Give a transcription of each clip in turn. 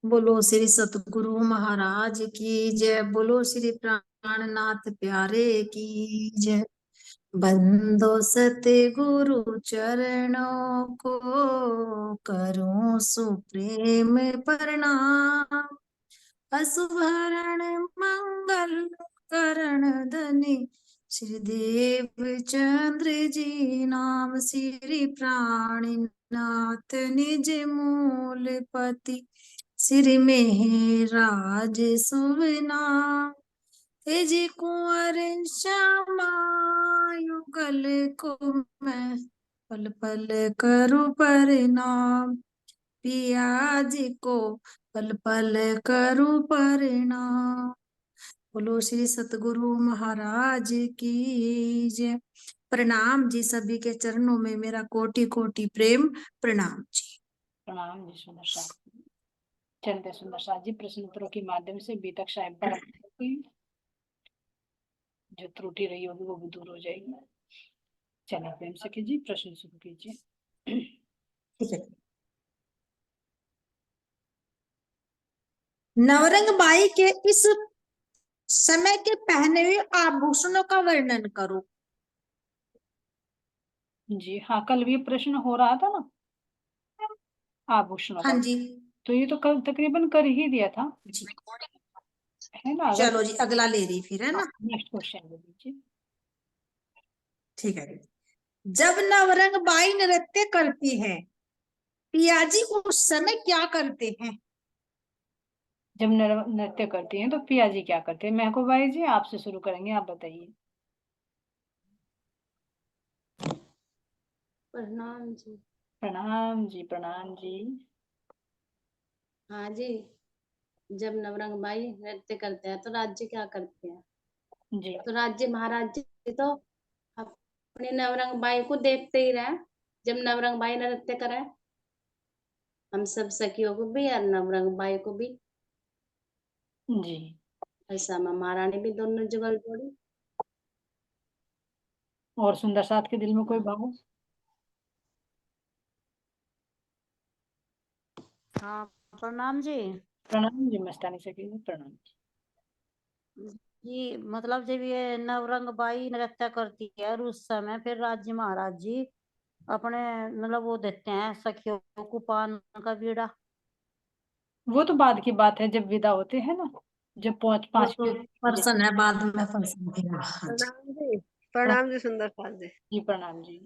बोलो श्री सतगुरु महाराज की जय। बोलो श्री प्राणनाथ प्यारे की जय। बंदो सतगुरु चरणों को करूं सुप्रेम प्रणाम। असुभरण मंगल करण धनी श्री देव चंद्र जी नाम। श्री प्राणनाथ निज मूलपति श्री मेहराज सुवना। तेज कुंवर श्यामा युगल को मैं पल पल करूं प्रणाम। पिया जी को पल पल करूं प्रणाम। बोलो श्री सतगुरु महाराज की जय। प्रणाम जी, सभी के चरणों में मेरा कोटि कोटि प्रेम प्रणाम जी। प्रणाम जी सुंदर साथ। चलते सुंदर साथ जी प्रश्न उत्तरों के माध्यम से बीतक साहिब पर जो त्रुटि रही होगी वो भी दूर हो जाएगी। चलिए प्रेम से कीजिए, प्रश्न शुरू कीजिए। ठीक है। नवरंग बाई के इस समय के पहने हुए आभूषणों का वर्णन करो। जी हाँ, कल भी प्रश्न हो रहा था ना आभूषणों हाँ का, जी तो ये तो कल तकरीबन कर ही दिया था जी। है ना। चलो जी, अगला ले रही फिर, है ना। नेक्स्ट क्वेश्चन ले लीजिए। ठीक है। जब नवरंग बाई नृत्य करती है, पियाजी उस समय क्या करते हैं। जब नृत्य करती हैं तो पिया जी क्या करते हैं। महको बाई जी आपसे शुरू करेंगे, आप बताइए। प्रणाम जी। प्रणाम जी, प्रणाम जी। हाँ जी, जब नवरंग बाई नृत्य करते हैं तो राज्य क्या करते हैं। जी तो राज्य महाराज जी तो अपने नवरंग बाई को देखते ही रहे। जब नवरंग बाई नृत्य करे, हम सब सखियों को भी और नवरंग बाई को भी। जी ऐसा माँ महारानी भी दोनों जुगल जोड़ी। और सुंदर साथ के दिल में कोई भाव। हाँ, प्रणाम जी। प्रणाम जी, मस्तानी से कीजिए। प्रणाम जी मतलब जब ये नवरंग बाई नृत्य करती है और उस समय फिर राज्य महाराज जी अपने मतलब वो देते हैं सखियों को पान का बीड़ा। वो तो बाद की बात है, जब विदा होते हैं ना, जब वो पांच तो पर्सन है, बाद में पर्सन है। हाँ जी। प्रणाम जी। प्रणाम जी सुंदर पाल जी। जी प्रणाम जी।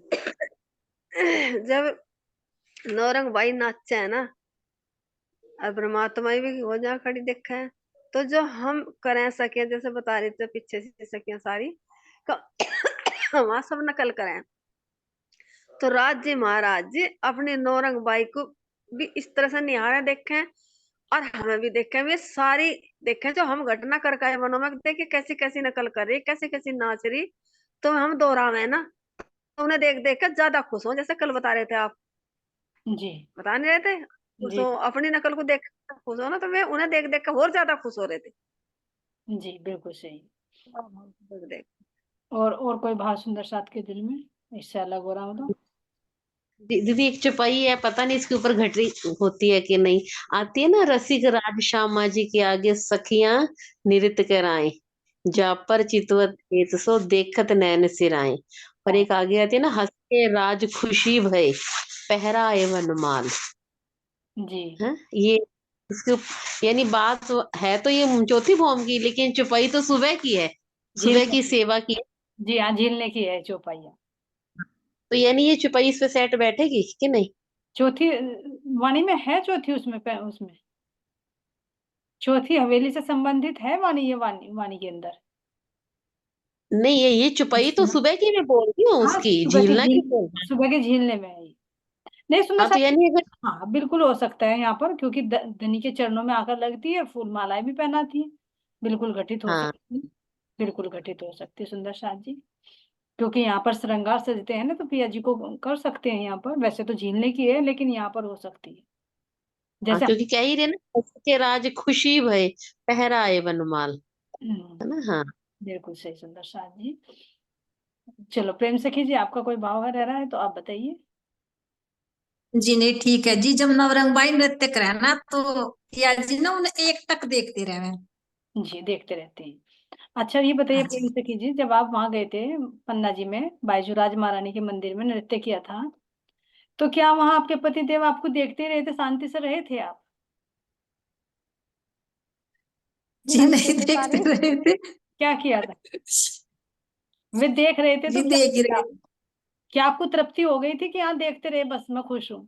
जब नौरंग भाई नाचे है ना, और परमात्मा भी हो जा खड़ी देखा है, तो जो हम करें सके जैसे बता रही थे पीछे से सकियां सारी वहां सब नकल करें। तो राज्य महाराज जी अपने नौरंग बाई को भी इस तरह से निहारे देखें और हमें भी देखें। वे सारी देखें जो हम घटना करके आए मनों में, देखे कैसी कैसी नकल कर रही, कैसी कैसी नाच रही। तो हम दोहरावे ना, तो उन्हें देख देख कर ज्यादा खुश हो। जैसे कल बता रहे थे आप, जी बता नहीं रहे थे खुश जी हो, अपनी नकल को देख कर खुश हो ना, तो वे उन्हें देख देख कर और ज्यादा खुश हो रहे थे। जी बिल्कुल सही। देख देख और कोई भाव सुंदर साथ के दिल में इससे अलग हो रहा हो तो। दीदी एक चौपाई है, पता नहीं इसके ऊपर घटी होती है कि नहीं। आती है ना, रसिक राज श्यामा जी के आगे सखियां नृत्य कराएं, जा पर चितवत हेत सो देखत नैन सिराएं। और एक आगे आती है ना, हंसे राज खुशी भय पहराए वनमाल। जी है ये इसके यानी बात है तो ये चौथी भौम की, लेकिन चौपाई तो सुबह की है, झील सुबह की सेवा की है। जी हाँ, झीलने की है चौपाइया। तो यानी ये चौपाई इस पे सेट बैठेगी कि नहीं। चौथी वाणी में है, चौथी उसमें उसमें चौथी हवेली से संबंधित है वाणी, ये वाणी के अंदर। नहीं, ये चुपाई तो सुबह की मैं बोल रही हूँ, हाँ, उसकी झीलना की बोल रही हूँ। सुबह के झीलने में है ये। नहीं सुंदर हाँ तो साहब, यानी अगर हाँ बिल्कुल हो सकता है यहाँ पर, क्योंकि धनी के चरणों में आकर लगती है, फूल मालाएं भी पहनाती है। बिल्कुल घटित हो हाँ सकती है, बिल्कुल घटित हो सकती है सुंदर साथ जी। क्योंकि यहाँ पर श्रृंगार सजते हैं ना, तो पिया जी को कर सकते हैं यहाँ पर। वैसे तो झीलने की है, लेकिन यहाँ पर हो सकती है हाँ, जैसे। क्योंकि कह ही रहे ना, हंस के राज खुशी भय पहराए वनमाल, हम्म, है ना। हाँ बिल्कुल सही सुंदर साथ जी। चलो प्रेम से कीजिए, आपका कोई भाव है रह रहा है तो आप बताइए। जी नहीं, ठीक है जी। जब नवरंगबाई नृत्य करे ना तो या जी ना उन्हें एक टक देखते रहे। जी देखते रहते हैं। अच्छा ये बताइए हाँ जी। प्रेम से कीजिए, जब आप वहां गए थे पन्ना जी में बायजूराज महारानी के मंदिर में नृत्य किया था, तो क्या वहां आपके पति देव आपको देखते रहे थे, शांति से रहे थे आप? जी नहीं देखते रहे थे। क्या किया था? वे देख रहे थे तो जी क्या देख ही किया? रहे थे। क्या आपको तृप्ति हो गई थी कि हाँ देखते रहे बस मैं खुश हूँ?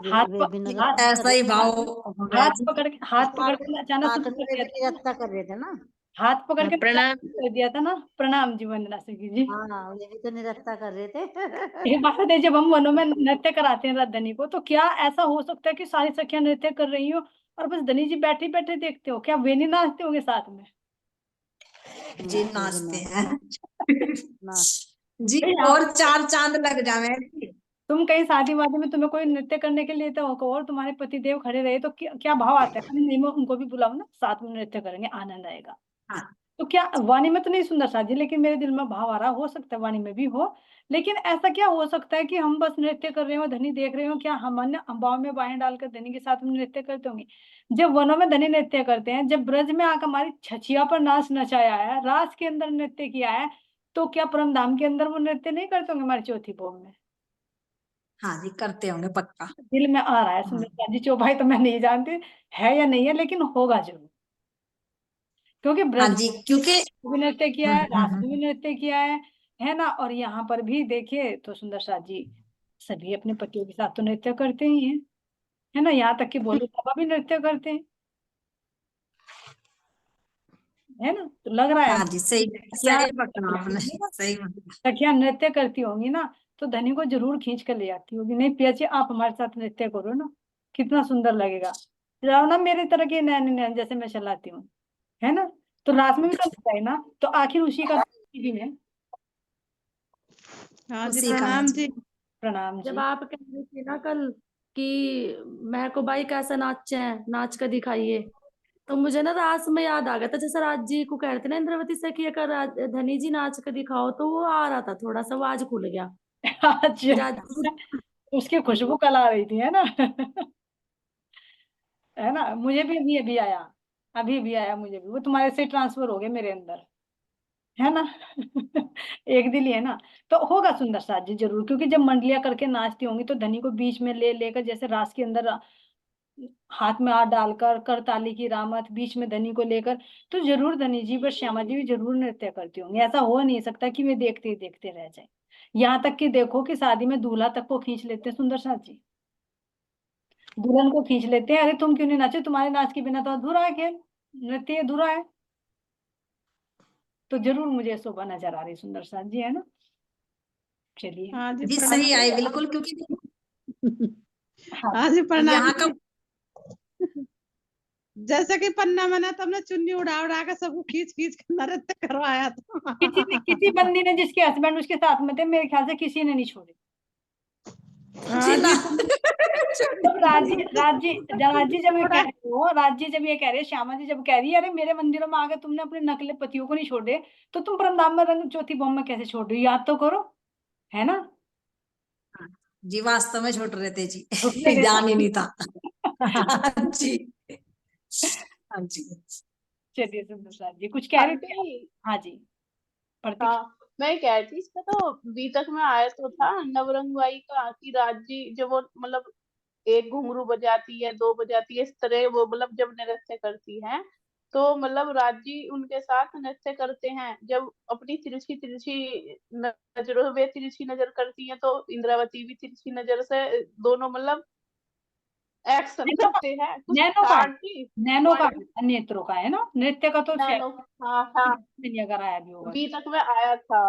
हाथ वे भी प- हाथ नृत्य कर ऐसा रहे ही थे भाव ना, हो गया जी। हाथ पकड़ साथ के नचाना साथ शुरू में कर वे दिया भी था ना। नृत्य कर रहे थे ना। हाथ पकड़ के नचाना प्रणाम। शुरू कर दिया था ना। प्रणाम जी, वंदना सिंह जी। हाँ वे भी तो नृत्य कर रहे थे। एक बात बताइए, जब हम वनों में नृत्य कराते हैं रात धनी को, तो क्या ऐसा हो सकता है कि सारी सखियां नृत्य कर रही हो और बस धनी जी बैठे बैठे देखते हो? क्या वे नहीं नाचते होंगे साथ में? जी वे भी नाचते नाच हैं। नाच जी भाई आप, और चार चांद लग जावे जी। तुम कहीं शादी वादी में तुम्हें कोई नृत्य करने के लिए तो हो और तुम्हारे पति देव खड़े रहे, तो क्या भाव आता है? अरे नहीं, मैं उनको भी बुलाओ ना, साथ में नृत्य करेंगे, आनंद आएगा। हाँ तो क्या वाणी में तो नहीं सुंदर साजी, लेकिन मेरे दिल में भाव आ रहा, हो सकता है वाणी में भी हो। लेकिन ऐसा क्या हो सकता है कि हम बस नृत्य कर रहे हो, धनी देख रहे हो? क्या हम अन्य बाहों में बाहें डालकर धनी के साथ में नृत्य करते होंगे? जब वनों में धनी नृत्य करते हैं, जब ब्रज में आकर हमारी छछिया पर नाच नचाया है, रास के अंदर नृत्य किया है, तो क्या परम धाम के अंदर वो नृत्य नहीं करते होंगे हमारी चौथी भोग में? हाँ जी करते होंगे पक्का। दिल में आ रहा है सुंदर हाँ। साजी चौपाई, तो मैं नहीं जानती है या नहीं है, लेकिन होगा जरूर। क्योंकि हाँ ब्रज जी क्योंकि भी नृत्य किया है, रास में भी हम्म। नृत्य किया है ना? और यहाँ पर भी देखिए तो सुंदर साथ जी सभी अपने पतियों के साथ तो नृत्य करते ही हैं, है ना? यहाँ तक कि भोले बाबा भी नृत्य करते हैं, है ना? तो लग रहा है हाँ हम जी सही क्या सही पकड़ा आपने। सही पकड़ा। सखियां नृत्य करती होंगी ना, तो धनी को जरूर खींच कर ले आती होगी, नहीं पिया जी आप हमारे साथ नृत्य करो ना, कितना सुंदर लगेगा। चलाओ ना मेरी तरह की नैन नैन जैसे मैं चलाती हूँ, है ना? तो रात में भी तो नचाए ना, तो आखिर उसी का भी है। हाँ जी उसी का है प्रणाम जी। जी। प्रणाम जब जी। आप कह रही थी ना कल कि महको बाई कैसा नाचे हैं, नाच कर दिखाइए, तो मुझे ना रास में याद आ गया था, जैसे राज जी को कह रहे थे ना इंद्रवती से कि अगर धनी जी नाच कर दिखाओ, तो वो आ रहा था, थोड़ा सा वो आज खुल गया कि राज अच्छा, उसकी खुशबू कल आ रही थी, है ना? है ना? मुझे भी अभी अभी आया, अभी अभी आया मुझे भी, वो तुम्हारे से ट्रांसफर हो गए मेरे अंदर, है ना? एक दिल ही है ना? तो होगा सुंदर साज जी जरूर, क्योंकि जब मंडलियां करके नाचती होंगी तो धनी को बीच में ले लेकर, जैसे रास के अंदर हाथ में हाथ डालकर करताली की रामत बीच में धनी को लेकर, तो जरूर धनी जी पर श्यामा जी भी जरूर नृत्य करती होंगी। ऐसा हो नहीं सकता कि वे देखते ही देखते रह जाए। यहाँ तक कि देखो कि शादी में दूल्हा तक को खींच लेते हैं सुंदर साज जी, दुल्हन को खींच लेते हैं, अरे तुम क्यों नहीं नाचे, तुम्हारे नाच के बिना तो अधूरा है खेल, नृत्य अधूरा है। तो जरूर मुझे शोभा नजर आ रही सुंदर साज जी, है ना? चलिए। हाँ जी जी प्रणाम सही जी। आई बिल्कुल क्योंकि हाँ हाँ जी प्रणाम यहाँ का जी। जैसे कि पन्ना मना तो हमने चुन्नी उड़ा उड़ा के सबको खींच खींच के नृत्य करवाया किसी था। बंदी ने जिसके हस्बैंड उसके साथ में थे, मेरे ख्याल से किसी ने नहीं छोड़े। हाँ जी ना। जी तुम जब राजी जब ये कह रहे हो, राजी जब ये कह रहे हैं, श्यामा जी जब कह रही है अरे मेरे मंदिरों में आके तुमने अपने नकली पतियों को नहीं छोड़े, तो तुम परमधाम में रंग चौथी बॉम्ब में कैसे छोड़ रही हो? याद तो करो, है ना? जी वास्तव में छोड़ रहे थे जी। छुटने देता। ध्यान ही नहीं था। हाँ जी। हाँ जी। चलिए सुंदर साथ जी कुछ कह रहे थे आप? आंटी। हाँ जी, प्रतीक। हाँ, मैं कह रही थी इसका तो बी तक में आया तो था नवरंग बाई का कि राज्य जब वो मतलब एक घुंघरू बजाती है, दो बजाती है, इस तरह वो मतलब जब नृत्य करती हैं, तो मतलब राज्य उनके साथ नृत्य करते हैं। जब अपनी तिरछी तिरछी नजरों वे तिरछी नजर करती हैं, तो इंद्रावती भी तिरछी नजर से दोनों मतलब एक्शन नैनो का, करते हैं। कुछ नैनो था का है, आंटी नैनो का पॉइंट। है, नेत्रों का है ना? नृत्य का तो शायद नैनो। हाँ हाँ, नहीं, अगर आया भी होगा बी तक में आया था,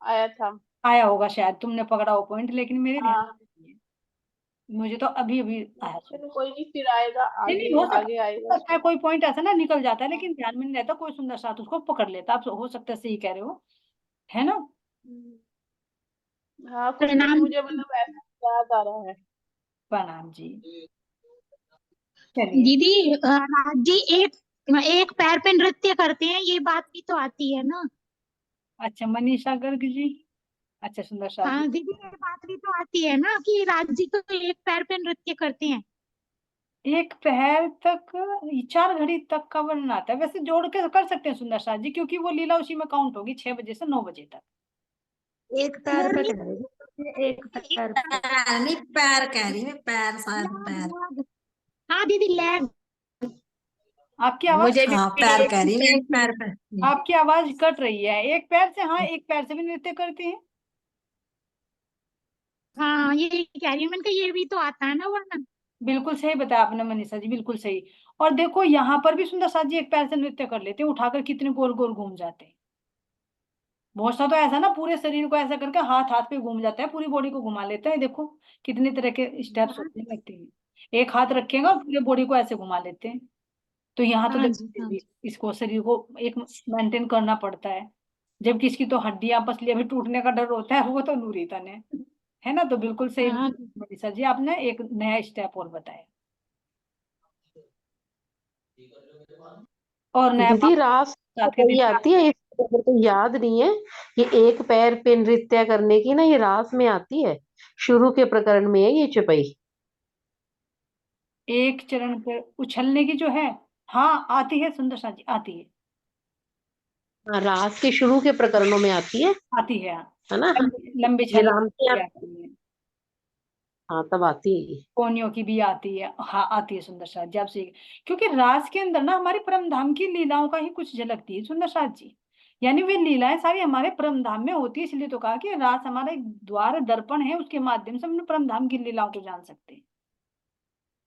आया था। आया होगा शायद, तुमने पकड़ा हो पॉइंट, लेकिन मेरे ध्यान हाँ, में नहीं है। मुझे तो अभी अभी आया सुन। चलो कोई नहीं, फिर आएगा नहीं नहीं, आगे, आगे आएगा हो सकता है उसमें। कोई पॉइंट ऐसा ना निकल जाता है, हाँ। लेकिन ध्यान में नहीं रहता, कोई सुंदर साथ उसको पकड़ लेता। आप हो सकता है सही कह रहे हो, है ना? हम्म, हाँ कुछ कुछ प्रणाम। मुझे मतलब ऐसा याद आ रहा है। प्रणाम जी। चलिए। दीदी राज जी एक एक पैर पे नृत्य करते हैं, ये बात भी तो आती है ना। अच्छा, मनीषा गर्ग जी, अच्छा सुंदर शाह जी। हाँ दीदी, ये बात भी तो आती है ना कि राज जी तो एक पैर पे नृत्य करते हैं। एक पहर तक 4 घड़ी तक का वर्णन आता है, वैसे जोड़ के कर सकते हैं सुंदर शाह जी, क्योंकि वो लीला उसी में काउंट होगी 6 बजे से 9 बजे तक। एक पैर पे नहीं, कह रहे थे, एक पैर पे। पैर नहीं, पैर कह रही मैं, पैर शायद पैर। लैग। हाँ दीदी, लैग। आपकी आवाज, मुझे भी हाँ पैर एक कह रही मैं, पैर एक पैर पे। आपकी आवाज कट रही है। एक पैर से, हाँ एक पैर से भी नृत्य करते हैं। हाँ ये कह रही हूँ, मैंने कहा ये भी तो आता है ना वर्णन। बिल्कुल सही बताया आपने मनीषा जी, बिल्कुल सही। और देखो यहाँ पर भी सुंदर साथ जी एक पैर से नृत्य कर लेते हैं, उठाकर कितने गोल गोल घूम जाते हैं। बहुत सा तो ऐसा ना, पूरे शरीर को ऐसा करके हाथ हाथ पे घूम जाता है, पूरी बॉडी को घुमा लेते हैं। देखो कितनी तरह के स्टेप्स हाँ होते हैं, लगते हैं। एक हाथ रखेगा और पूरी बॉडी को ऐसे घुमा लेते हैं। तो यहाँ तो हाँ देखो जी, फिर हाँ भी जी। इसको शरीर को एक मेंटेन करना पड़ता है, जबकि इसकी तो हड्डियां पसलियां भी टूटने का डर होता है, वो तो नूरी तने है ना। तो बिल्कुल सही हाँ मनीषा जी, आपने एक नया स्टेप और बताया और नया दीदी रास तो साथ के कोई दिन। आती है, इसको अगर तो याद नहीं है। ये एक पैर पे नृत्य करने की ना, ये रास में आती है, शुरू के प्रकरण में है ये चौपाई। एक चरण पर उछलने की जो है, हाँ आती है सुंदर सा जी, आती है, हाँ, रास के शुरू के प्रकरणों में आती है आती है। है ना। लंबी ये छलांग राम के की यहाँ, आती है, हाँ तब आती है ये। कोनियों की भी आती है, हाँ आती है सुंदर साथ जी, आप सही। क्योंकि रास के अंदर ना हमारे परम धाम की लीलाओं का ही कुछ झलकती है सुंदर साथ जी। यानी वे लीलाएं सारी हमारे परम धाम में होती है, इसलिए तो कहा कि रास हमारा एक द्वार दर्पण है, उसके माध्यम से हम परम धाम की लीलाओं को जान सकते हैं।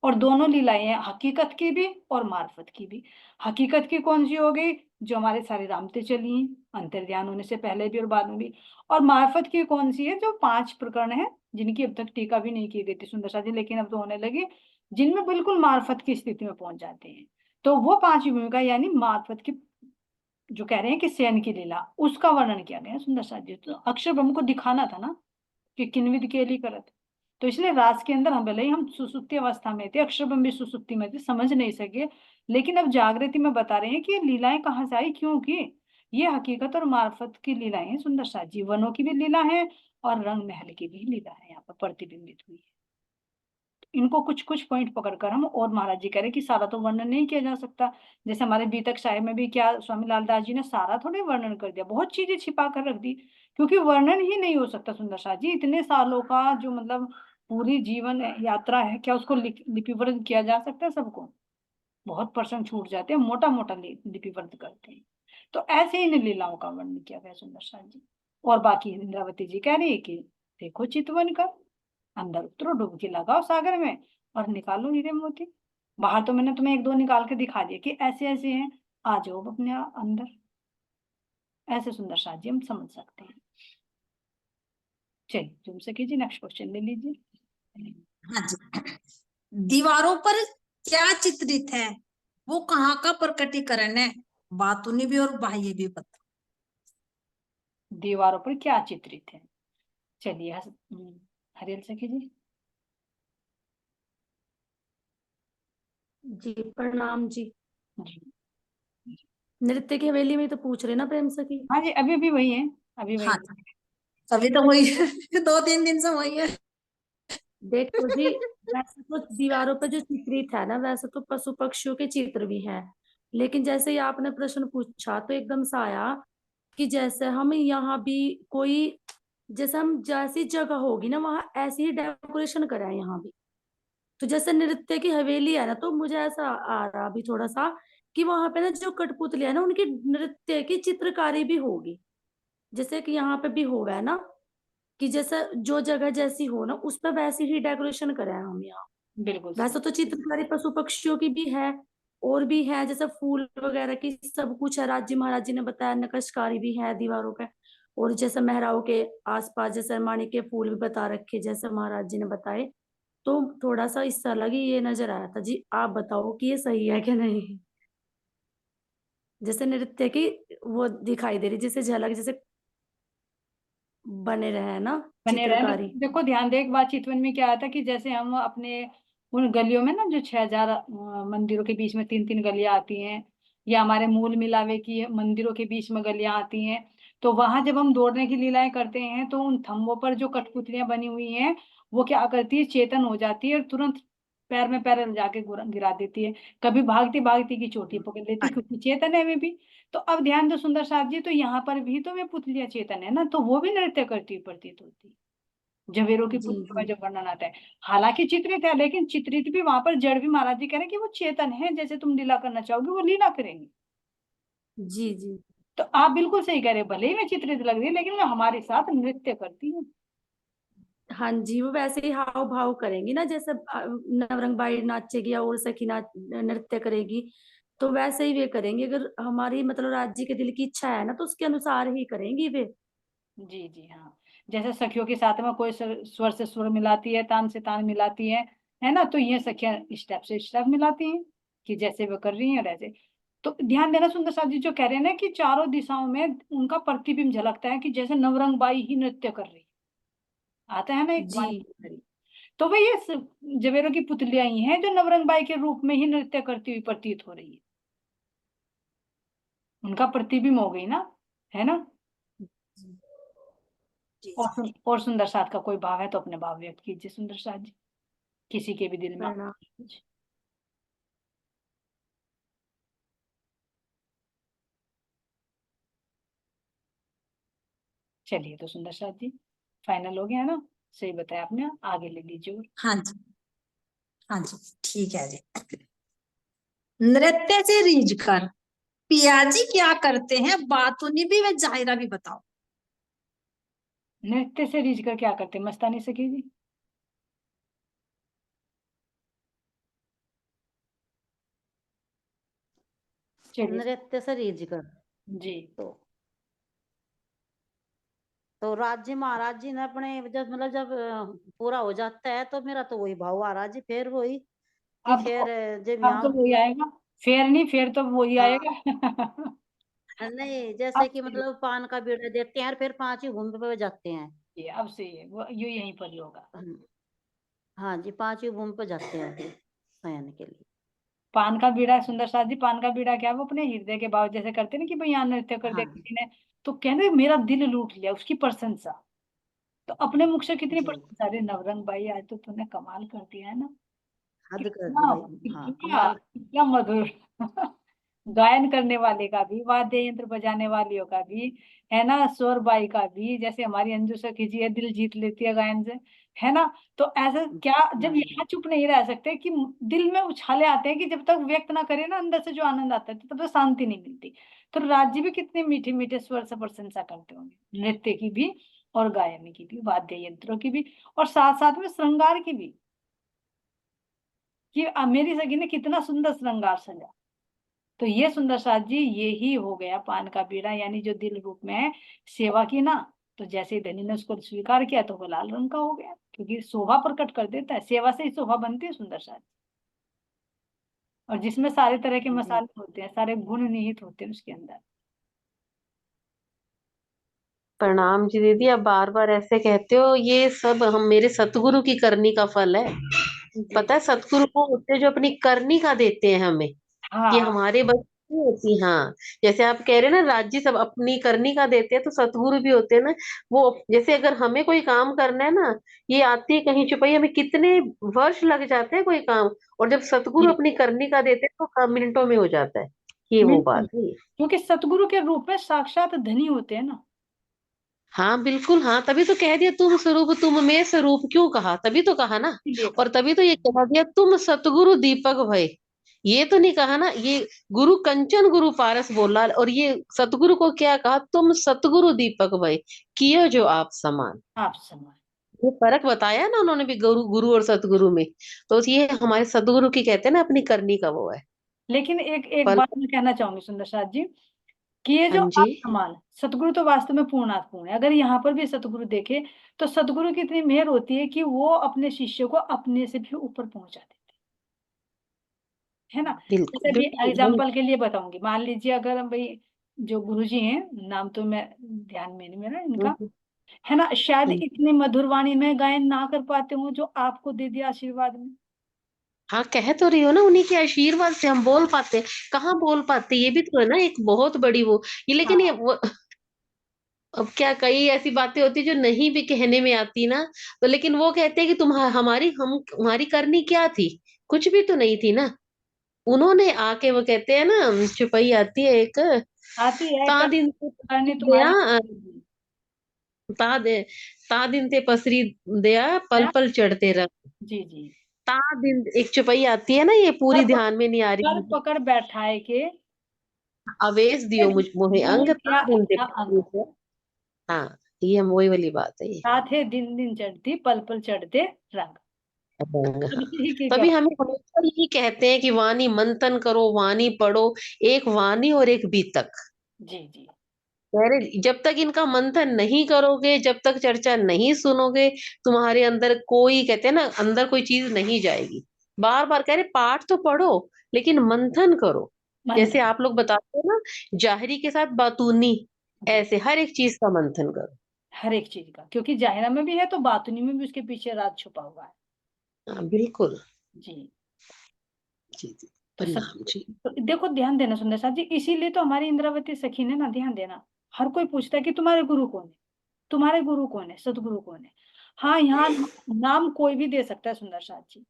और दोनों लीलाएं हैं, हकीकत की भी और मार्फत की भी। हकीकत की कौन सी हो गई, जो हमारे सारे रामते चली हैं, अंतर्ध्यान होने से पहले भी और बाद में भी। और मार्फत की कौन सी है, जो 5 प्रकरण है, जिनकी अब तक टीका भी नहीं की गई थी सुंदर सा जी, लेकिन अब तो होने लगी, जिनमें बिल्कुल मार्फत की स्थिति में पहुंच जाते हैं। तो वो 5 भूमिका यानी मार्फत की, जो कह रहे हैं कि शयन की लीला, उसका वर्णन किया गया है सुंदर सा जी। तो अक्षर ब्रह्म को दिखाना था ना कि किन्विद के लिए करत। तो इसलिए रास के अंदर हम भले ही हम सुसुप्ति अवस्था में थे, अक्षर ब्रह्म भी सुसुप्ति में थे, समझ नहीं सके, लेकिन अब जागृति में बता रहे हैं कि ये लीलाएं कहाँ से आई, क्योंकि ये हकीकत और मार्फत की लीलाएं हैं सुंदर सा जी। वनों की भी लीला है और रंग महल की भी लीला है, यहाँ पर प्रतिबिंबित हुई है। इनको कुछ कुछ पॉइंट पकड़कर हम, और महाराज जी कह रहे कि सारा तो वर्णन नहीं किया जा सकता। जैसे हमारे बीतक साहिब में भी क्या स्वामी लालदास जी ने सारा थोड़े वर्णन कर दिया, बहुत चीजें छिपा कर रख दी, क्योंकि वर्णन ही नहीं हो सकता सुंदर शाह जी। इतने सालों का जो मतलब पूरी जीवन यात्रा है, क्या उसको लिपिबद्ध किया जा सकता है सबको? बहुत पर्सन छूट जाते हैं, मोटा मोटा लिपिबद्ध करते हैं। तो ऐसे ही इन लीलाओं का वर्णन किया गया सुंदर शाह जी। और बाकी इंद्रावती जी कह रही है कि देखो चितवन का, अंदर उतरो, डुबकी लगाओ सागर में और निकालो हीरे मोती। बाहर तो मैंने तुम्हें 1-2 निकाल के दिखा दिया कि ऐसे ऐसे हैं, आ जाओ अपने अंदर। ऐसे सुंदर शाह जी हम समझ सकते हैं। चलिए तुमसे कीजिए, नेक्स्ट क्वेश्चन ले लीजिए। हाँ जी। दीवारों पर क्या चित्रित है, वो कहाँ का प्रकटीकरण है, बातूनी भी और बाह्य भी बता। दीवारों पर क्या चित्रित है, चलिए हरियल से कीजिए। जी प्रणाम जी। जी नृत्य की हवेली में तो पूछ रहे ना प्रेम सखी। हाँ जी, अभी भी वही है, अभी वही हाँ है। जी, तभी तो वही 2-3 दिन से वही है। देखो जी, वैसे तो दीवारों पर जो चित्रित है ना, वैसे तो पशु पक्षियों के चित्र भी हैं, लेकिन जैसे ही आपने प्रश्न पूछा तो एकदम से आया कि जैसे हम यहाँ भी कोई, जैसे हम जैसी जगह होगी ना वहां ऐसी ही डेकोरेशन करा है यहाँ भी। तो जैसे नृत्य की हवेली है ना, तो मुझे ऐसा आ रहा अभी थोड़ा सा कि वहां पे ना जो कठपुतली है ना, उनकी नृत्य की चित्रकारी भी होगी, जैसे कि यहाँ पे भी होगा है ना, कि जैसे जो जगह जैसी हो ना उस पर वैसी ही डेकोरेशन करा है हम यहाँ। बिल्कुल सही। वैसे तो चित्रकारी पशु पक्षियों की भी है, और भी है जैसे फूल वगैरह की, सब कुछ है। राज जी महाराज जी ने बताया, नक्काशीकारी भी है दीवारों पे। और जैसे मेहराओं के आसपास जैसे माणिक के फूल भी बता रखे, जैसे महाराज जी ने बताए। तो थोड़ा सा इससे अलग ही ये नजर आया था जी। आप बताओ कि ये सही है कि नहीं। जैसे नृत्य की वो दिखाई दे रही, जैसे झलक, जैसे बने रहे हैं ना बने रहे। चित्रकारी। देखो ध्यान दे, एक बात चितवन में क्या आता कि जैसे हम अपने उन गलियों में ना, जो 6000 मंदिरों के बीच में 3-3 गलियां आती हैं, या हमारे मूल मिलावे की मंदिरों के बीच में गलियां आती हैं, तो वहां जब हम दौड़ने की लीलाएं करते हैं तो उन थंबों पर जो कठपुतलियां बनी हुई हैं वो क्या करती है, चेतन हो जाती है और तुरंत पैर में पैर जाके गिरा देती है। कभी भागती भागती की चोटी पकड़ लेती है, क्योंकि चेतन है वे भी। तो अब ध्यान दो सुंदर साथ जी, तो यहाँ पर भी तो वे पुतलियां चेतन है ना, तो वो भी नृत्य करती हुई प्रतीत होती है। जवेरों की जी पुतलियों का जी जब वर्णन आता है, हालांकि चित्रित है, लेकिन चित्रित भी वहां पर जड़ भी महाराज जी कह रहे हैं कि वो चेतन है, जैसे तुम लीला करना चाहोगे वो लीला करेंगे। जी जी। तो आप बिल्कुल सही कह रहे हैं, भले ही मैं चित्रित लग रही है लेकिन मैं हमारे साथ नृत्य करती हूँ। हाँ जी, वो वैसे ही हाव भाव करेंगी ना, जैसे नवरंग बाई नाचेगी या और सखी नाच नृत्य करेगी, तो वैसे ही वे करेंगे। अगर हमारी मतलब राज्य के दिल की इच्छा है ना, तो उसके अनुसार ही करेंगी वे। जी जी हाँ, जैसे सखियों के साथ में कोई स्वर से स्वर मिलाती है, तान से तान मिलाती है ना, तो ये सखियां स्टेप से स्टेप मिलाती हैं कि जैसे वो कर रही हैं वैसे। तो ध्यान देना सुंदर साथ जी जो कह रहे हैं ना कि चारों दिशाओं में उनका प्रतिबिंब झलकता है, कि जैसे नवरंग बाई ही नृत्य कर रही है। आता है ना एक जी वाणी। तो वही ये जवेरों की पुतलियां ही हैं जो नवरंग बाई के रूप में ही नृत्य करती हुई प्रतीत हो रही है। उनका प्रतिबिंब हो गई ना, है ना। जी और जी। और सुंदर साथ का कोई भाव है तो अपने भाव व्यक्त कीजिए सुंदर साथ जी, किसी के भी दिल में प्रणाम। कुछ। चलिए तो सुंदर साथ जी फाइनल हो गया ना, सही बताया आपने, आगे ले लीजिए। और हाँ जी, हाँ जी, ठीक है जी। नृत्य से रीझ कर पियाजी क्या करते हैं, बातूनी भी व जाहिरा भी बताओ। नृत्य से रीझ कर क्या करते हैं, मस्तानी सखी जी। चलिए। नृत्य से रीझ कर। जी। तो तो राज्य महाराज जी ने अपने जब मतलब जब पूरा हो जाता है तो मेरा तो वही भाव आ रहा जी, फिर वही कि अब तो फिर जब अब यहाँ तो वही आएगा, फेर नहीं, फेर तो वही हाँ आएगा। नहीं, अब जैसे कि सही मतलब पान का बीड़ा देते हैं और फिर 5 ही घूम पे जाते हैं। है, अब सही है, वो यू यहीं पर ही होगा। हाँ जी, 5 ही घूम पे जाते हैं फिर शयन के लिए। पान का बीड़ा, सुंदर साथ जी पान का बीड़ा क्या है, वो अपने हृदय के भाव जैसे करते हैं ना, कि भाई यहाँ नृत्य कर दिया हाँ किसी ने, तो कहने मेरा दिल लूट लिया, उसकी प्रशंसा। तो अपने मुख से कितनी जी, प्रशंसा, अरे नवरंग भाई आज तो तूने कमाल कर दिया है ना, हद कर दी कितना भाई। हाँ कितना कमाल। कितना मधुर। गायन करने वाले का भी, वाद्य यंत्र बजाने वालियों का भी, है ना, स्वर बाई का भी, जैसे हमारी अंजू सखी जी है, दिल जीत लेती है गायन से, है ना। तो ऐसा क्या, जब हाँ जी, यहाँ चुप नहीं रह सकते कि दिल में उछाले आते हैं, कि जब तक व्यक्त ना करे ना अंदर से जो आनंद आता है, तो तब तक शांति नहीं मिलती। तो राज्य भी कितने मीठे मीठे स्वर से प्रशंसा करते होंगे, नृत्य की भी और गायन की भी, वाद्य यंत्रों की भी, और साथ साथ में श्रृंगार की भी, कि मेरी सखी ने कितना सुंदर श्रृंगार सजा। तो ये सुंदर साथ जी ये ही हो गया पान का बीड़ा, यानी जो दिल रूप में है, सेवा की ना, तो जैसे ही धनी ने उसको स्वीकार किया तो वो लाल रंग का हो गया, क्योंकि शोभा प्रकट कर देता है, सेवा से ही शोभा बनती है सुंदर साथ। और जिसमें सारे तरह के जी, मसाले होते हैं, सारे गुण निहित होते हैं उसके अंदर। प्रणाम जी दीदी, अब बार बार ऐसे कहते हो, ये सब हम मेरे सतगुरु की करनी का फल है। जी। पता है सतगुरु वो होते हैं जो अपनी करनी का देते हैं हमें, कि हाँ। हमारे बस की नहीं होती। हाँ, जैसे आप कह रहे हैं ना, राज्य सब अपनी करनी का देते हैं, तो सतगुरु भी होते हैं ना वो। जैसे अगर हमें कोई काम करना है ना, ये आती है कहीं छुपाई, हमें कितने वर्ष लग जाते हैं कोई काम, और जब सतगुरु जी। अपनी करनी का देते हैं तो मिनटों में हो जाता है। ये वो बिल्कुल, बात है ये। क्योंकि सतगुरु के रूप में साक्षात धनी होते हैं ना। हाँ बिल्कुल, हाँ तभी तो कह दिया तुम स्वरूप तुम में स्वरूप, क्यों कहा, तभी तो कहा ना। इसीलिए और कहा। तभी तो ये कह दिया तुम सतगुरु दीपक भय। ये तो नहीं कहा ना, ये गुरु कंचन गुरु पारस बोला, और ये सतगुरु को क्या कहा, तुम सतगुरु दीपक भय, कियो जो आप समान। आप समान। ये फर्क बताया ना उन्होंने भी, गुरु गुरु और सतगुरु में। तो ये हमारे सतगुरु की कहते हैं ना, अपनी करनी का वो है लेकिन एक एक फल। बात मैं कहना चाहूंगी सुंदर साथ जी, कि ये हाँ जो जी। आप समान, सतगुरु तो वास्तव में पूर्णात्मा है। अगर यहाँ पर भी सतगुरु देखे तो सतगुरु की इतनी मेहर होती है कि वो अपने शिष्य को अपने से भी ऊपर पहुंचा देते हैं ना। बिल्कुल जैसे भी बिल्कुल हम। एग्जाम्पल के लिए बताऊंगी, मान लीजिए अगर हम भाई, जो गुरु जी हैं, नाम तो मैं ध्यान में नहीं मेरा इनका, है ना, शायद इतनी मधुर वाणी में गायन ना कर पाते हो जो आपको दे दिया आशीर्वाद में। हाँ कह तो रही हो ना, उन्हीं के आशीर्वाद से हम बोल पाते, कहाँ बोल पाते, ये भी तो है ना एक बहुत बड़ी वो। ये लेकिन ये हाँ। वो अब क्या, कई ऐसी बातें होती है जो नहीं भी कहने में आती ना, तो लेकिन वो कहते हैं कि हमारी करनी क्या थी, कुछ भी तो नहीं थी ना। उन्होंने आके, वो कहते हैं ना, चुपई आती है एक, आती है ता दिन ते करनी पसरी दया, तुम्हारी। ता दे ता दिन ते पसरी दया, पल क्या? पल चढ़ते रंग। जी जी। ता दिन, एक चुपई आती है ना, ये पूरी ध्यान में नहीं आ रही कर मुझे। पकड़ बैठाए के अवेश दियो मुझ मोहे अंग, दिन क्या ता दिन ते अपना पसरी अंग, दया। हाँ, ये हम वही वाली बात है ये। साथे दिन दिन चढ़ती पल पल चढ़ते रंग। रंग, अब हाँ। इसी की तभी गप। हमें हमेशा यही कहते हैं कि वाणी मंथन करो, वाणी पढ़ो, एक वाणी और एक बीतक। जी जी। कह रहे जब तक इनका मंथन नहीं करोगे, जब तक चर्चा नहीं सुनोगे, तुम्हारे अंदर कोई, कहते हैं ना, अंदर कोई चीज नहीं जाएगी। बार बार कह रहे पाठ तो पढ़ो, लेकिन मंथन करो। जैसे मंथन। आप लोग बताते हो ना, जाहिरी के साथ बातूनी, जी। ऐसे हर एक चीज का मंथन करो। हर एक चीज का, क्योंकि जाहिरा में भी है तो बातुनी में भी उसके पीछे राज छुपा हुआ है। हाँ, बिल्कुल। जी। जी जी, तो सब, प्रणाम जी। तो देखो ध्यान देना सुंदर साथ जी, इसीलिए तो हमारी इंद्रावती सखी ने ना, ध्यान देना, हर कोई पूछता है कि तुम्हारे गुरु कौन है, तुम्हारे गुरु कौन है, सतगुरु कौन है। हाँ, यहाँ नाम कोई भी दे सकता है सुंदर साथ जी,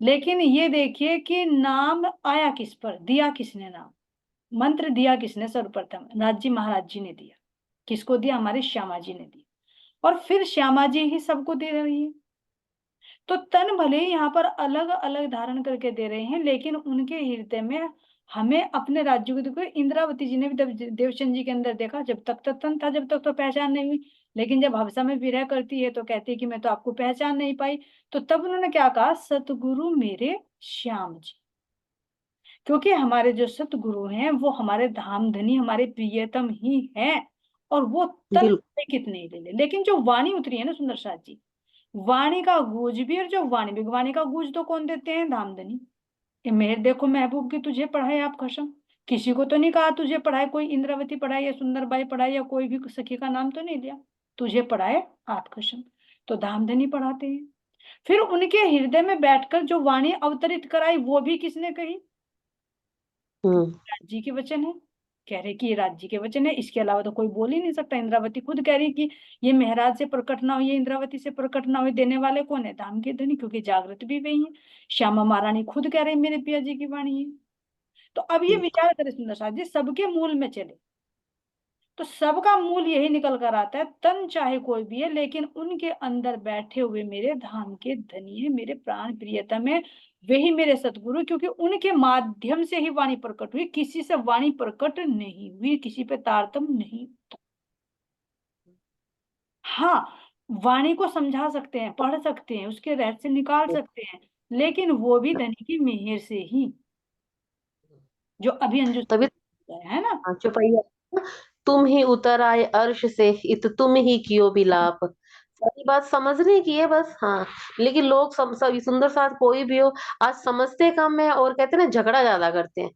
लेकिन ये देखिए कि नाम आया किस पर, दिया किसने नाम, मंत्र दिया किसने, सर्वप्रथम राज जी महाराज जी ने दिया। किसको दिया? हमारे श्यामा जी ने दिया, और फिर श्यामा जी ही सबको दे रही है। तो तन भले ही यहाँ पर अलग अलग धारण करके दे रहे हैं, लेकिन उनके हृदय में हमें अपने राज्य को देखो। इंद्रावती जी ने भी देवचंद जी के अंदर देखा, जब तक तो तन था, जब तक तो पहचान नहीं हुई, लेकिन जब हवसा में विरह करती है तो कहती है कि मैं तो आपको पहचान नहीं पाई। तो तब उन्होंने क्या कहा? सतगुरु मेरे श्याम जी। क्योंकि हमारे जो सतगुरु हैं वो हमारे धामधनी, हमारे प्रियतम ही हैं, और वो तन बिल्कुल। से कितने ही ले ले, लेकिन जो वाणी उतरी है ना सुंदर साथ जी, वाणी का गूंज भी, और जो वाणी भी, वाणी का गूंज तो कौन देते हैं? धामधनी। कि मेहर देखो महबूब की तुझे पढ़ाए आप कसम, किसी को तो नहीं कहा तुझे पढ़ाए, कोई इंद्रावती पढ़ाई या सुंदरबाई पढ़ाई या कोई भी सखी का नाम तो नहीं लिया, तुझे पढ़ाए आप कसम। तो धामधनी पढ़ाते हैं। फिर उनके हृदय में बैठकर जो वाणी अवतरित कराई वो भी किसने कही? हम्म। राज जी के वचन है। कह रहे कि ये राज जी के वचन है, इसके अलावा तो कोई बोल ही नहीं सकता। इंद्रावती खुद कह रही कि ये मेहराज से प्रकट ना हो, ये इंद्रावती से प्रकट ना हो, देने वाले कौन है? धाम के धनी, क्योंकि जागृत भी वही है। श्यामा महारानी खुद कह रहे मेरे पिया जी की वाणी है। तो अब ये बिल्कुल। विचार करें सुंदर साथ जी, सबके मूल में चले तो सबका मूल यही निकल कर आता है, तन चाहे कोई भी है, लेकिन उनके अंदर बैठे हुए मेरे धाम के धनी है, मेरे प्राण प्रियतम है, वही मेरे सतगुरु। क्योंकि उनके माध्यम से ही वाणी प्रकट हुई, किसी से वाणी प्रकट नहीं हुई, किसी पे तारतम नहीं होता। हाँ, वाणी को समझा सकते हैं, पढ़ सकते हैं, उसके रहस्य निकाल सकते हैं, लेकिन वो भी धनी की मेहर से ही, जो अभी अंजू तभी, है ना। हाँ, चौपैया, तुम ही उतर आए अर्श से, इत तुम ही कियो विलाप। सारी बात समझने की है बस, हाँ। लेकिन लोग सब सुंदर साथ कोई भी हो, आज समझते कम है, और कहते हैं ना, झगड़ा ज्यादा करते हैं,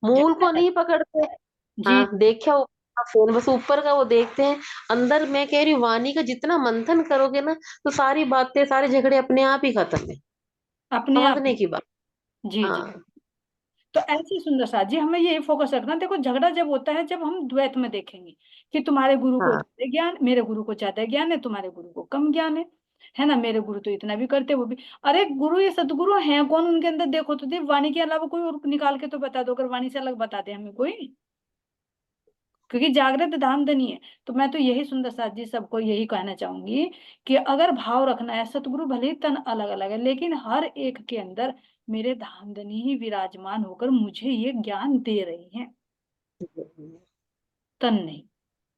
मूल को नहीं पकड़ते। जी हाँ, देखा फोन, बस ऊपर का वो देखते हैं। अंदर, मैं कह रही हूँ, वाणी का जितना मंथन करोगे ना, तो सारी बातें, सारे झगड़े अपने आप ही खत्म है। अपने आप समझने ही। की बात। जी जी। हाँ। तो ऐसे सुंदर साथ जी, हमें ये फोकस रखना। देखो, झगड़ा जब होता है जब हम द्वैत में देखेंगे कि तुम्हारे गुरु को हाँ, ज्यादा ज्ञान, मेरे गुरु को ज्यादा ज्ञान है, तुम्हारे गुरु को कम ज्ञान है ना, मेरे गुरु तो इतना भी करते, वो भी। अरे गुरु, ये सतगुरु हैं कौन? उनके अंदर देखो तो देव, वाणी के अलावा कोई और निकाल के तो बता दो, अगर वाणी से अलग बता दे हमें कोई, क्योंकि जागृत धाम धनी है। तो मैं तो यही सुंदर साथ जी सबको यही कहना चाहूंगी कि अगर भाव रखना है, सतगुरु भले ही तन अलग अलग है, लेकिन हर एक के अंदर मेरे धामधनी ही विराजमान होकर मुझे ये ज्ञान दे रही हैं, तन नहीं।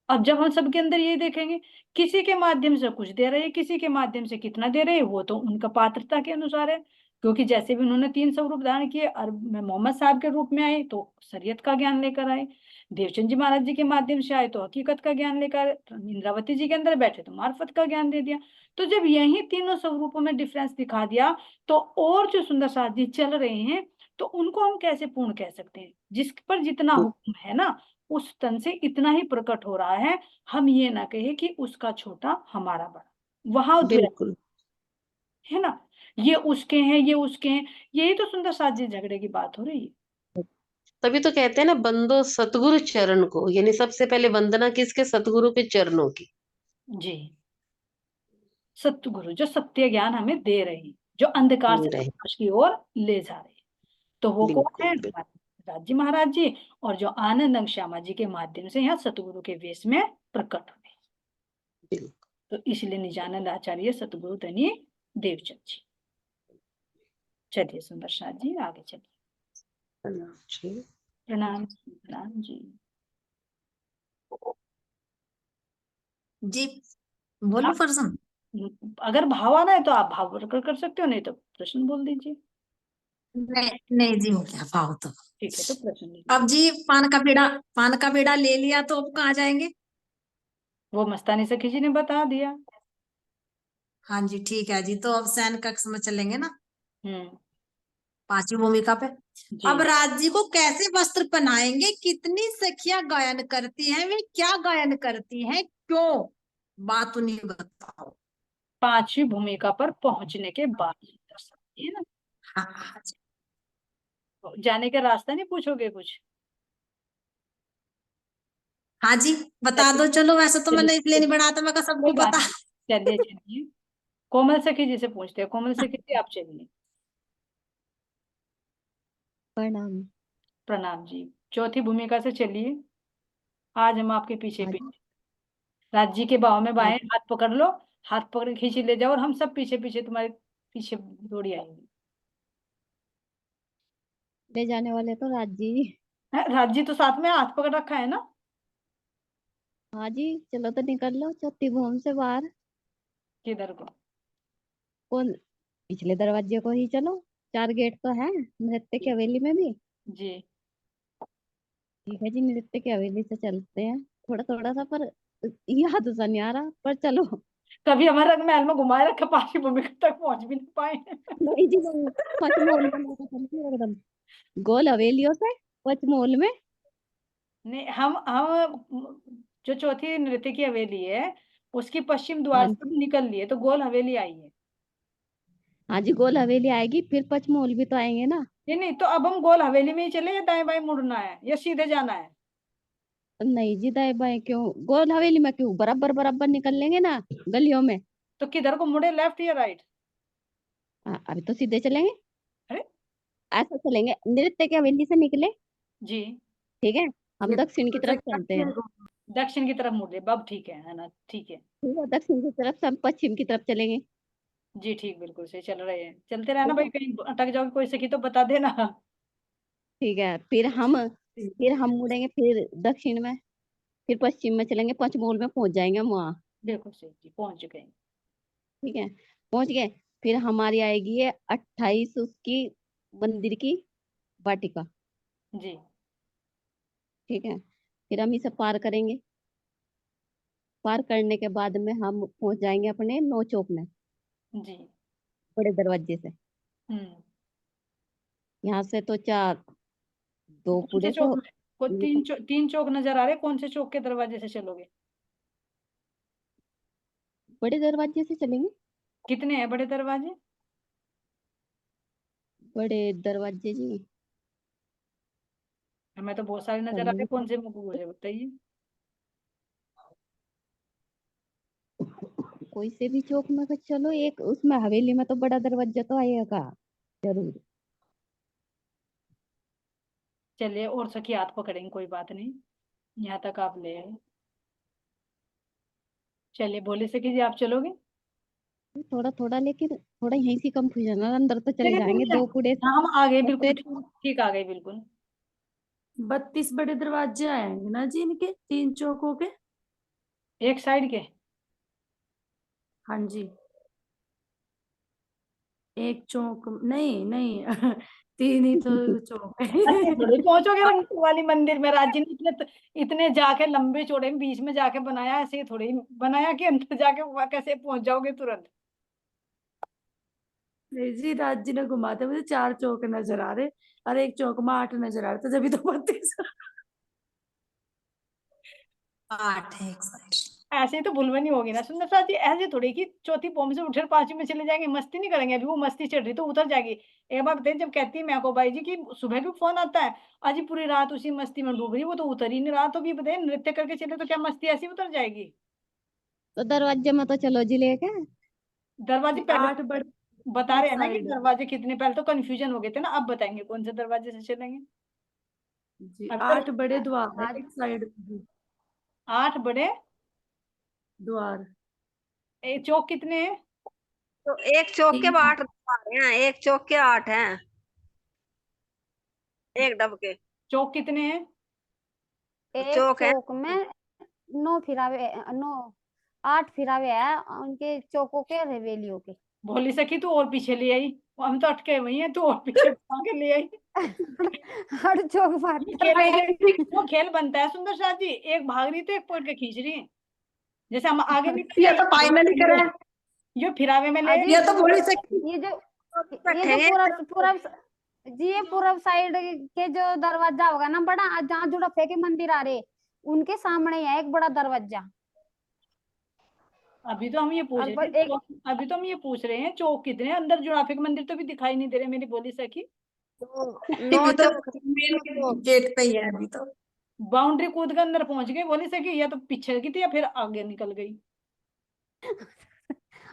अब जब हम सबके अंदर ये देखेंगे, किसी के माध्यम से कुछ दे रहे हैं, किसी के माध्यम से कितना दे रहे हैं, वो तो उनका पात्रता के अनुसार है। क्योंकि जैसे भी उन्होंने 3 स्वरूप धारण किए, और मोहम्मद साहब के रूप में आए तो शरीयत का ज्ञान लेकर आए, देवचंद जी महाराज जी के माध्यम से आए तो हकीकत का ज्ञान लेकर आए, इंद्रावती जी के अंदर बैठे तो मार्फत का ज्ञान दे दिया। तो जब यही तीनों स्वरूपों में डिफरेंस दिखा दिया, तो और जो सुंदर साथ जी चल रहे हैं, तो उनको हम कैसे पूर्ण कह सकते हैं? जिस पर जितना हुक्म है ना, उस तन से इतना ही प्रकट हो रहा है। हम ये ना कहे कि उसका छोटा हमारा बड़ा, वहां द्वैत बिल्कुल। है ना। ये उसके हैं, ये उसके हैं, यही तो सुंदर साथ जी झगड़े की बात हो रही है। तभी तो कहते हैं ना, बंदो सतगुरु चरण को, यानी सबसे पहले वंदना किसके? सतगुरु के चरणों की। जी, सतगुरु जो सत्य ज्ञान हमें दे रहे हैं, जो अंधकार से रहे, प्रकाश की ओर ले जा रहे हैं, तो वो कौन है? बिल्कुल बिल्कुल हमारे राज जी महाराज जी, और जो आनंद अंग श्यामा जी के माध्यम से यहाँ सतगुरु के वेश में प्रकट हुए। बिल्कुल। तो इसलिए निजानंद आचार्य सतगुरु धनी देवचंद जी। चलिए सुंदर साथ जी, आगे चलिए। प्रणाम जी। प्रणाम प्रणाम जी। जी बोलो फरजान। अगर भाव आना है तो आप भाव प्रकट कर सकते हो, नहीं तो प्रश्न बोल दीजिए। नहीं नहीं जी, हो गया भाव तो। ठीक है, तो प्रश्न लीजिए। अब जी पान का पेड़ा ले लिया तो अब कहाँ जाएंगे? वो मस्तानी सखी जी ने बता दिया। हाँ जी ठीक है जी, तो अब शयन कक्ष में चलेंगे ना, हम्म, पांचवी भूमिका पे। अब जी। राज जी को कैसे वस्त्र पहनाएंगे? कितनी सखियां गायन करती हैं, वे क्या गायन करती हैं, क्यों? बात उन्हीं बताओ। पांचवी भूमिका पर पहुंचने के बाद है ना, हाँ हाँ जी। जाने का रास्ता नहीं पूछोगे कुछ? हाँ जी बता दो, चलो। वैसे तो मैंने इसलिए नहीं बढ़ाया था, मैं कहा कोई सबको बात पता। नहीं, चलिए चलिए। कोमल सखी जी से पूछते हैं। कोमल सखी जी, आप चलिए। प्रणाम। प्रणाम जी। चौथी भूमिका से चलिए। आज हम आपके पीछे हाँ जी, पीछे, राज जी के बाहों में हाँ बाएं जी। हाथ पकड़ लो, हाथ पकड़ के खींच ले जाओ, और हम सब पीछे पीछे तुम्हारे पीछे दौड़ी आएंगे। ले जाने वाले तो राज जी। राज जी तो साथ में हाथ पकड़ रखा है ना। हाँ जी, चलो तो निकल लो चौथी भूम से बाहर। किधर को? कौन? पिछले दरवाजे को ही चलो। 4 गेट तो है नृत्य की हवेली में भी। जी। ठीक है जी, नृत्य की हवेली से चलते हैं। थोड़ा थोड़ा सा पर याद सा नहीं आ रहा, पर चलो। कभी हमारे महल में घुमाए रखे, पांचवी भूमिका तक पहुंच भी नहीं पाए। नहीं जी नहीं, पचमोल में लेकर चलती हूँ एकदम गोल हवेलियों से पचमोल में। नहीं, हम जो चौथी नृत्य की हवेली है, उसकी पश्चिम द्वार हाँ से जी, भी निकल लिए तो गोल हवेली आई है। हाँ जी, गोल हवेली आएगी फिर पचमोल भी तो आएंगे ना। नहीं नहीं, तो अब हम गोल हवेली में ही चले, या दाएं बाएं मुड़ना है, या सीधे जाना है? नहीं जी, दाएं बाएं क्यों? गोल हवेली में क्यों, बराबर बराबर निकल लेंगे ना गलियों में। तो किधर को मुड़े, लेफ्ट या राइट? अभी तो सीधे चलेंगे। अरे ऐसा चलेंगे, नृत्य की हवेली से निकले। जी। ठीक है, हम ये दक्षिण की तो तरफ चलते हैं। दक्षिण की तरफ मुड़ ले, अब ठीक है ना? ठीक है। ठीक है, दक्षिण की तरफ से हम पश्चिम की तरफ चलेंगे। जी ठीक, बिल्कुल सही चल रहे हैं, चलते रहना ठीक भाई, है। कहीं अटक जाओगे कोई सखी तो बता देना। ठीक है, फिर हम मुड़ेंगे फिर दक्षिण में, फिर पश्चिम में चलेंगे, पंचमूल में पहुंच जाएंगे हम वहाँ। बिल्कुल सही जी, पहुंच गए। ठीक है, पहुंच गए। फिर हमारी आएगी ये 28 उसकी मंदिर की वाटिका। जी। ठीक है, फिर हम इसे पार करेंगे। पार करने के बाद में हम पहुंच जाएंगे अपने नौ चौक में, जी। बड़े दरवाजे से। हम्म। यहाँ से तो चार, दो कौन से पूरे चौक तो में? को तीन चौक नजर आ रहे, कौन से चौक के दरवाजे से चलोगे? बड़े दरवाजे से चलेंगे। कितने हैं बड़े दरवाजे? बड़े दरवाजे जी, हमें तो बहुत सारे नजर आ रहे, चलेंगे कौन से मुझे बताइए। कोई से भी चौक में, चलो एक उसमें हवेली में तो बड़ा दरवाजा तो आएगा जरूर। चलिए, और सखी हाथ पकड़ेंगे, कोई बात नहीं, यहाँ तक आप ले आए। चलिए, बोले सखी जी, आप चलोगे? थोड़ा थोड़ा, लेकिन थोड़ा यहीं से कंफ्यूजन है, अंदर तो चले नहीं नहीं जाएंगे नहीं, दो पुड़े हाँ, हम आ गए, बिल्कुल से। ठीक ठीक आ गए, बिल्कुल। 32 बड़े दरवाजे आएंगे ना जी इनके, 3 चौकों के। एक साइड के? हाँ जी, एक चौक नहीं नहीं, 3 ही तो चौक ऐसे है। थोड़ी पहुंचोगे रंगपुर वाली मंदिर में, राज्य ने इतने इतने जाके लंबे चौड़े बीच में जाके बनाया, ऐसे ही थोड़ी बनाया कि अंदर जाके वहां कैसे पहुंच जाओगे तुरंत? नहीं जी, राज्य ने घुमाते, मुझे 4 चौक नजर आ रहे, और एक चौक में 8 नजर आ रहे, तो जब तो 32। 8 है एक साइड। ऐसे ही तो भूलवनी होगी ना सुंदर साथ जी, ऐसे थोड़ी कि चौथी पौम से उठे 5वीं में चले जाएंगे, मस्ती नहीं करेंगे। अभी वो मस्ती चढ़ रही तो उतर जाएगी। एक बार बताइए, जब कहती है मैं को बाई जी की सुबह क्यों फोन आता है, आज ही पूरी रात उसी मस्ती में डूब रही, वो तो उतर ही नहीं रहा। तो भी बताइए, नृत्य करके चले तो क्या मस्ती ऐसी उतर जाएगी? तो दरवाजे में तो चलो जी लेके। दरवाजे पहले 8 बड़े बता रहे हैं ना कि साइड दरवाजे कितने, पहले तो कंफ्यूजन हो गए थे ना, अब बताएंगे कौन से दरवाजे से चलेंगे। जी, अब 8 बड़े द्वार है आज एक साइड में भी 8 बड़े द्वार। चौक कितने हैं? तो एक चौक के 3 8 द्वार हैं, एक चौक के 8 हैं, एक डब के चौक कितने हैं? एक चौक है। चौक में 8 फिरावे है उनके चौकों के, हवेलियों के। भोली सखी तू और पीछे ले आई, हम तो अटके वही हैं, तू और पीछे आगे ले आई। हर चौक बात ये कर रहे खेल, हैं। वो खेल बनता है सुंदर साथ जी, एक भाग रही तो एक पकड़ के खींच रही है। जैसे हम आगे निकल ये गए, तो फाइनली करा है। ये फिरावे में ले अजी ये तो भोली सखी। ये जो बैठेंगे पूरा जी, ये पूरब साइड के जो दरवाजा होगा ना बड़ा, जहाँ जुड़फे के मंदिर आ रहे, उनके सामने है एक बड़ा दरवाजा। अभी तो हम ये पूछ और रहे पर थे एक अभी तो हम ये पूछ रहे हैं चौक कितने हैं? अंदर जुड़ाफे के मंदिर तो भी दिखाई नहीं दे रहे मेरी भोली सखी। तो ये 9 भी तो चौक हैं, मेन तो गेट पे ही है अभी तो। बाउंड्री कूद के अंदर पहुंच गई भोली सखी, या तो पीछे की थी या फिर आगे निकल गई।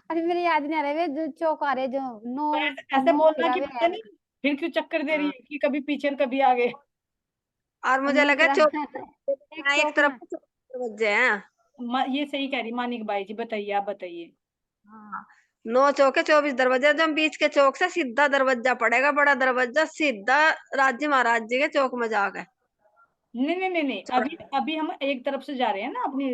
अभी मेरे याद नहीं आ रहे वे जो चौक आ रहे, जो नो ऐसे नो बोलना कि फिरावे पता है। नहीं फिर क्यों चक्कर दे रही हाँ, है कि कभी पीछे और कभी आगे। और मुझे नो लगा चौक फिरावे एक एक चौक तरफ में। से 4 दरवाजे हैं। ये सही कह रही मानिक बाई जी, बताइए आप बताइए। हाँ, 9 चौके 24 दरवाजे, जो हम बीच के चौक से सीधा दरवाजा पड़ेगा, बड़ा दरवाजा सीधा राज्य महाराज जी के चौक में जाकर। नहीं नहीं नहीं नहीं, अभी अभी हम एक तरफ से जा रहे हैं ना, अपनी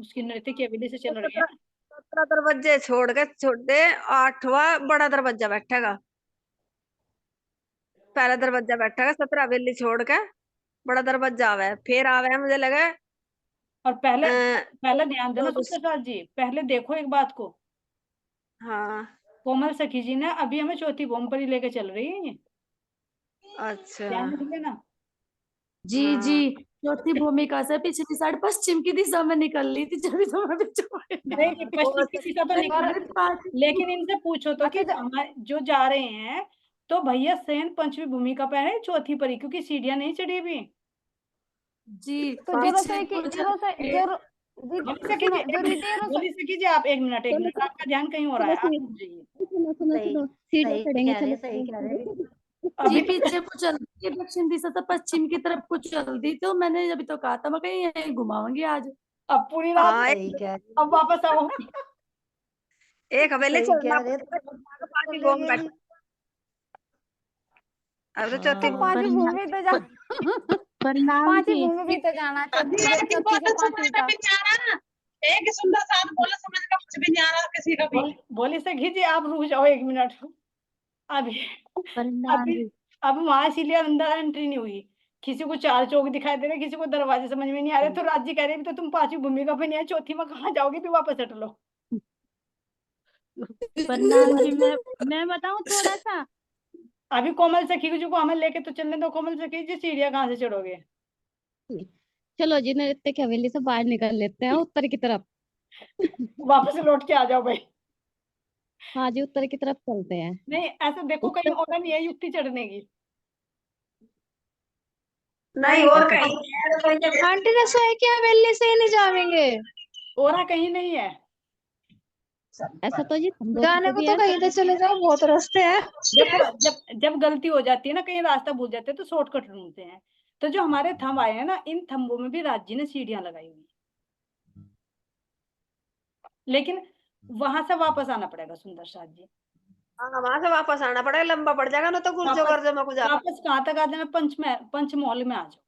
उसकी नृत्य की हवेली से चल रहे हैं। 17 दरवाजे छोड़ के छोटे 8वां बड़ा दरवाजा बैठेगा, पहला दरवाजा बैठेगा, 17 हवेली छोड़ के बड़ा दरवाजा आवे, फिर आवे मुझे लगा और पहले पहले ध्यान देना 24। सुंदर साथ जी, पहले देखो एक बात को, हाँ कोमल सखी जी ने अभी हमें चौथी बॉम्ब पर ही लेके चल रही है ये, अच्छा। ध्यान रखिए ना। जी हाँ जी, चौथी भूमिका से पिछली साइड पश्चिम की दिशा में निकल ली थी, जब तो मैं नहीं नहीं, पश्चिम की दिशा तो निकल, लेकिन इनसे पूछो तो कि अच्छा हमारे जो जा रहे हैं तो भैया सेन पंचमी भूमिका पर है चौथी पर ही, क्योंकि सीढ़ियां नहीं चढ़ी अभी। जी तो जो पीछे रसोई की को जो रसोई जो बोली सखी जी, सुनो जो रीते बोली सखी जी आप एक मिनट चलो आपका ध्यान कहीं हो रहा चलो है, आप रुक जाइए। सुनो सुनो सही सुनो, सीढ़ी सही चढ़ेंगे, कह रहे, चलो सही कह रहे। जी अभी पीछे को चलती है दक्षिण दिशा से पश्चिम की तरफ को चलती, तो मैंने अभी तो कहा था मैं कहीं यहीं घुमाऊंगी आज। अब पूरी रात, हाँ सही कह रहे, अब वापस आओ। एक हवेली सही छोड़ना कह रहे। पड़ेगा, पांच चले बॉम्ब गए बैठ। जी। अब तो चौथी तो पांचवी भूमि पे जा प्रणाम पांचवी जी। भूमि पे तो जाना, चौथी मेरी चौथी से बात समझ पांचवी में का। भी नहीं आ रहा, एक सुंदर साथ बोले समझ में कुछ भी नहीं आ रहा किसी का भी। बोली सखी जी आप रुक जाओ एक मिनट, अभी प्रणाम अभी जी। अब वहां इसीलिए अंदर एंट्री नहीं हुई। किसी को 4 चौक दिखाई दे रहे, किसी को दरवाजे समझ में नहीं आ रहे, तो राज्य कह रहे तो तुम 5वीं भूमिका पे नहीं आए, चौथी में कहाँ जाओगे, फिर वापस हट लो। प्रणाम जी। मैं बताऊं थोड़ा सा। अभी कोमल सखी जी को हमें लेके तो चलने दो, कोमल सखी जी सीढ़ियाँ कहाँ से चढ़ोगे? चलो जी, नृत्य की हवेली से बाहर निकल लेते हैं उत्तर की तरफ। वापस लौट के आ जाओ भाई। हाँ जी, उत्तर की तरफ चलते हैं। नहीं ऐसे देखो कहीं और नहीं है युक्ति चढ़ने की। नहीं और कहीं आंटी रसोई की हवेली से ही नहीं जाएंगे, और कहीं नहीं है। ऐसा तो जी हम जाने को को भी तो है। कहीं से चले जाओ, बहुत रास्ते हैं। देखो जब गलती हो जाती है ना, कहीं रास्ता भूल जाते हैं तो शॉर्टकट ढूंढते हैं। तो जो हमारे थंब आए हैं ना, इन थंबों में भी राज्य ने सीढ़ियां लगाई हुई है, लेकिन वहां से वापस आना पड़ेगा सुंदर साथ जी। हाँ, वहां से वापस आना पड़ेगा, लंबा पड़ जाएगा ना, तो गुर्जो वापस गर्जो में कुछ वापस कहाँ तक आ जाना? पंचमहल में आ जाओ।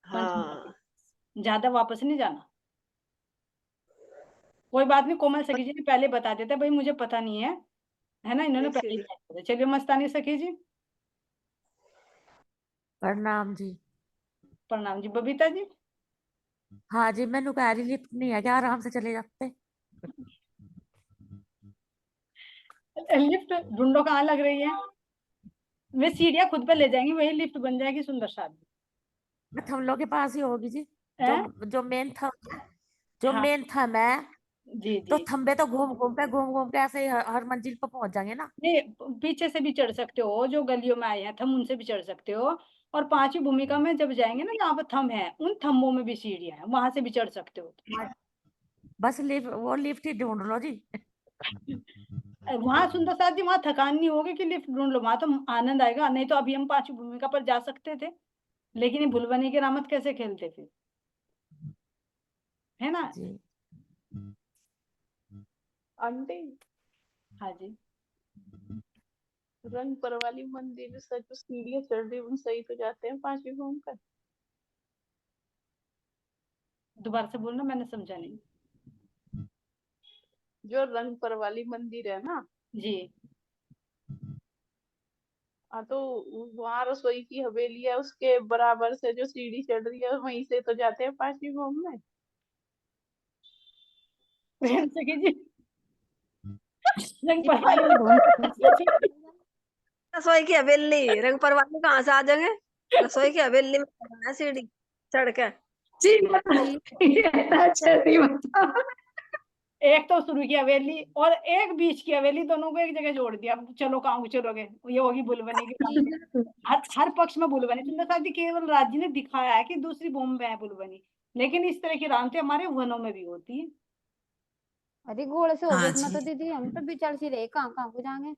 पंचमहल हाँ ज्यादा वापस नहीं जाना। कोई बात नहीं, कोमल सखी जी ने पहले बता देते भाई, मुझे पता नहीं है ना, इन्होंने पहले ही कह दिया। चलिए मस्तानी सखी जी। प्रणाम जी। प्रणाम जी। बबीता जी। हाँ जी, मैंने कह रही लिफ्ट नहीं है क्या, आराम से चले जाते। लिफ्ट ढूंढो कहाँ लग रही है, वे सीढ़ियां खुद पे ले जाएंगी, वही लिफ्ट बन जाएगी सुंदर शादी। थमलों के पास ही होगी जी, हैं? जो मेन था जो हाँ मेन थंब है, जी तो जी। थंबे तो घूम घूम के ऐसे ही हर मंजिल पर पहुंच जाएंगे ना। नहीं, पीछे से भी चढ़ सकते हो, जो गलियों में आए हैं थम उनसे भी चढ़ सकते हो। और पांचवी भूमिका में जब जाएंगे ना, जहाँ पर थम है उन थम्बों में भी सीढ़ियां हैं, वहां से भी चढ़ सकते हो। हाँ, बस लिफ्ट ही ढूंढ लो जी। वहां सुंदर साथ जी, वहां थकान नहीं होगी कि लिफ्ट ढूंढ लो, वहां तो आनंद आएगा। नहीं तो अभी हम पांचवी भूमिका पर जा सकते थे, लेकिन ये भुलवनी की रामत कैसे खेलते फिर, है ना। जी आंटी, हाँ जी। रंग पर वाली मंदिर से जो सीढ़ियाँ चढ़ रही उन सही तो जाते हैं पांचवी घूम कर। दोबारा से बोलना, मैंने समझा नहीं। जो रंग पर वाली मंदिर है ना, जी हाँ, तो वहाँ रसोई की हवेली है, उसके बराबर से जो सीढ़ी चढ़ रही है वहीं से तो जाते हैं पांचवी घूमने। प्रेम से कीजिए। रंग जी पर पांचवी घूम रसोई की हवेली, रंग परवाने कहाँ से आ जाएंगे? रसोई की हवेली में चढ़ना है सीढ़ी चढ़ के। जी हवेली अच्छा जी बता। एक तो शुरू की हवेली और एक बीच की हवेली, दोनों को एक जगह जोड़ दिया। चलो कहाँ चलोगे, ये होगी भुलवनी की जी रामत। हर पक्ष में भुलवनी। सुंदर साथ जी, केवल राज्य ने दिखाया है कि दूसरी भूमि में है भुलवनी, लेकिन इस तरह की रामतें हमारे वनों में भी होती है। अरे घोड़े से हो गए हाँ इसमें जी। तो दीदी, हम तो बिचार सी रहे कहाँ कहाँ को जाएंगे।